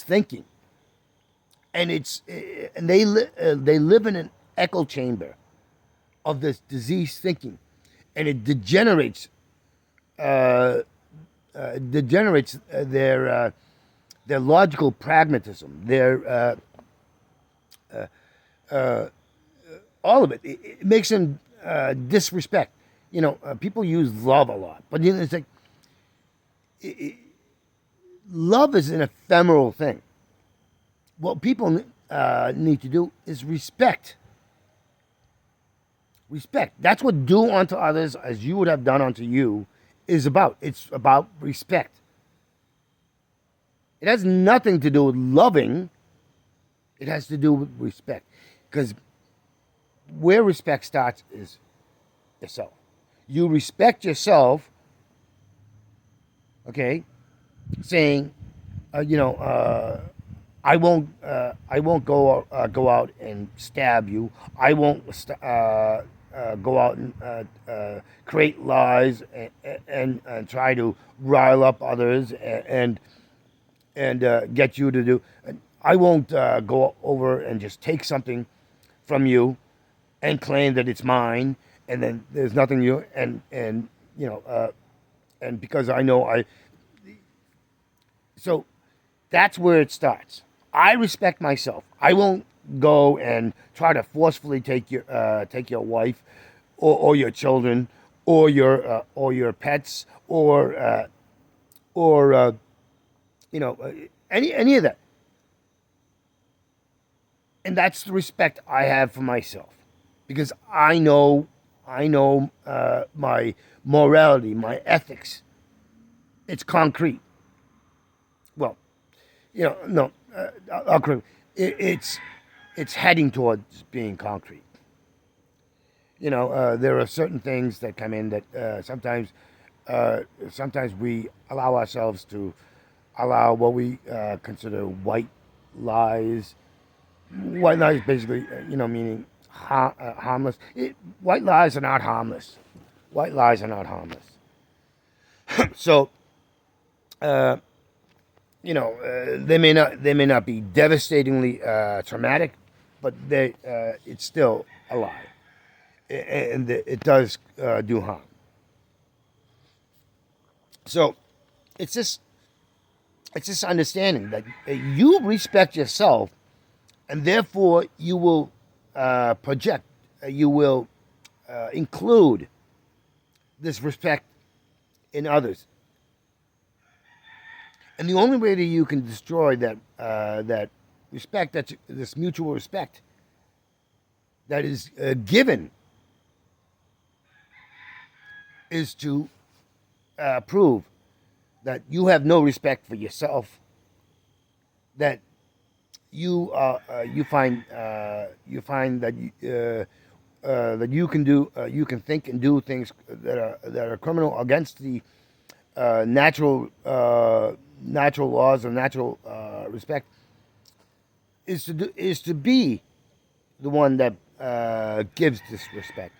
thinking, and they live in an echo chamber of this diseased thinking, and it degenerates their logical pragmatism, their all of it. It makes them disrespect. People use love a lot, but it's like love is an ephemeral thing. What people need to do is respect. Respect. That's what do unto others as you would have done unto you is about. It's about respect. It has nothing to do with loving. It has to do with respect. Because where respect starts is yourself. You respect yourself, okay, saying, I won't go out and stab you. I won't go out and create lies and try to rile up others and get you to do. I won't go over and just take something from you and claim that it's mine, and then there's nothing and because I know so that's where it starts. I respect myself. I won't go and try to forcefully take your wife or your children or your pets or any of that. And that's the respect I have for myself, because I know my morality, my ethics. It's concrete. Well, no, it's heading towards being concrete. There are certain things that come in that sometimes we allow ourselves to allow what we consider white lies. White lies basically, meaning harmless. White lies are not harmless. White lies are not harmless. So, they may not be devastatingly traumatic, but it's still a lie, and it does do harm. So, it's this understanding that you respect yourself, and therefore you will project, you will include this respect in others. And the only way that you can destroy that respect, this mutual respect that is given, is to prove that you have no respect for yourself, that you find that that you can think and do things that are criminal against the natural laws or natural respect is to be the one that gives this respect,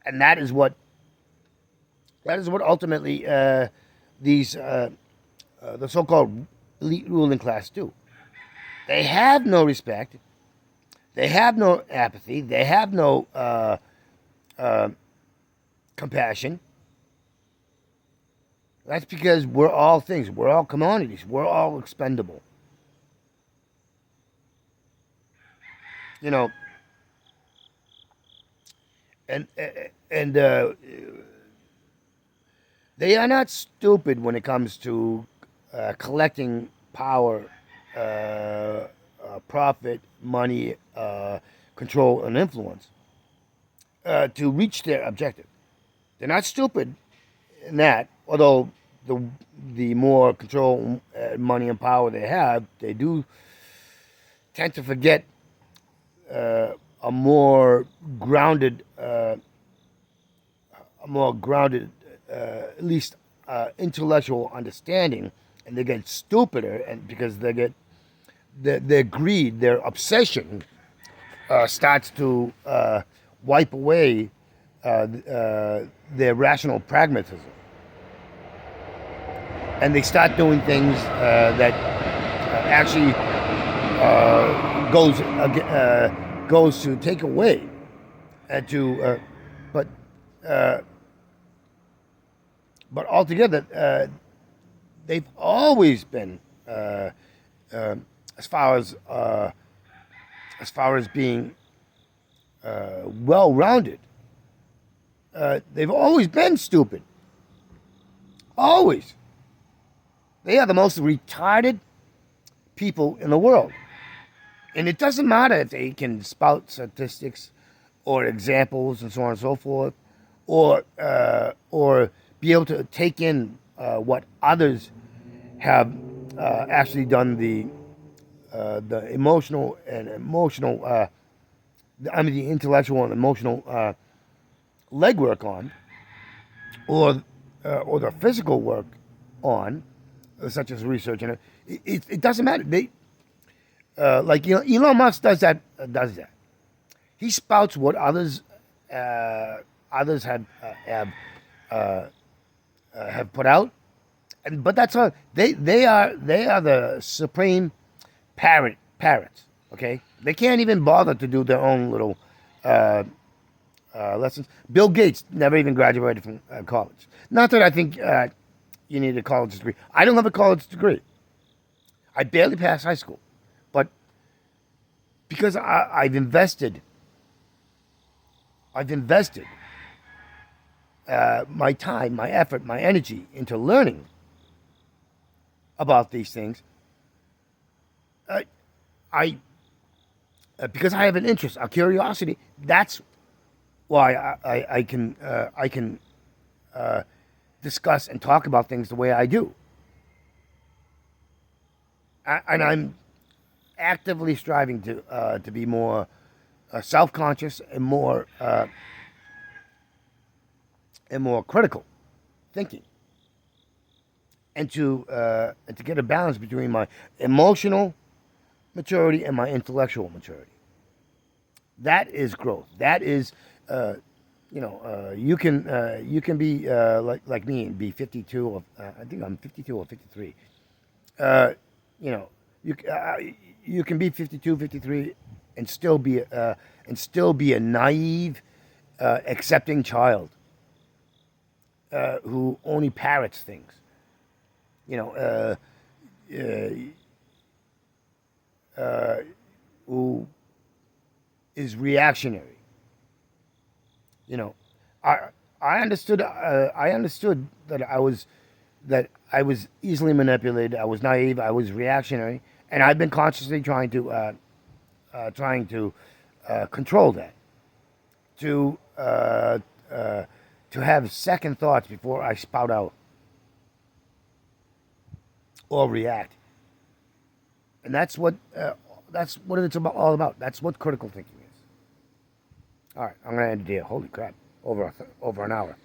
and that is what ultimately these the so-called elite ruling class do. They have no respect. They have no apathy. They have no uh, compassion. That's because we're all things. We're all commodities. We're all expendable. You know, and and they are not stupid when it comes to collecting power, profit, money, control, and influence to reach their objective. They're not stupid in that, although the the more control, money, and power they have, they do tend to forget a more grounded, at least intellectual understanding, and they get stupider, and because they get their greed, their obsession starts to wipe away their rational pragmatism, and they start doing things that actually goes to take away and to but uh, but altogether they've always been uh, as far as being well rounded. They've always been stupid. Always. They are the most retarded people in the world. And it doesn't matter if they can spout statistics or examples and so on and so forth, or be able to take in what others have actually done the the intellectual and emotional legwork on, or the physical work on, such as research. And it doesn't matter. They like Elon Musk does that. He spouts what others have put out, but that's all. They are the supreme parrots. Okay, they can't even bother to do their own little lessons. Bill Gates never even graduated from college. Not that I think you need a college degree. I don't have a college degree. I barely passed high school, but because I've invested my time, my effort, my energy into learning about these things. I because I have an interest, a curiosity. That's why I can discuss and talk about things the way I do, and I'm actively striving to be more self-conscious and more critical thinking, and to get a balance between my emotional maturity and my intellectual maturity. That is growth. That is, you can be like me and be 52 or I think I'm 52 or 53. Uh, you know, you can be 52, 53, and still be a naive, accepting child who only parrots things. You know, who is reactionary. You know, I I understood that I was easily manipulated. I was naive. I was reactionary, and I've been consciously trying to control that, to have second thoughts before I spout out or react, and that's what it's all about. That's what critical thinking is. All right, I'm gonna end it here. Holy crap, over an hour.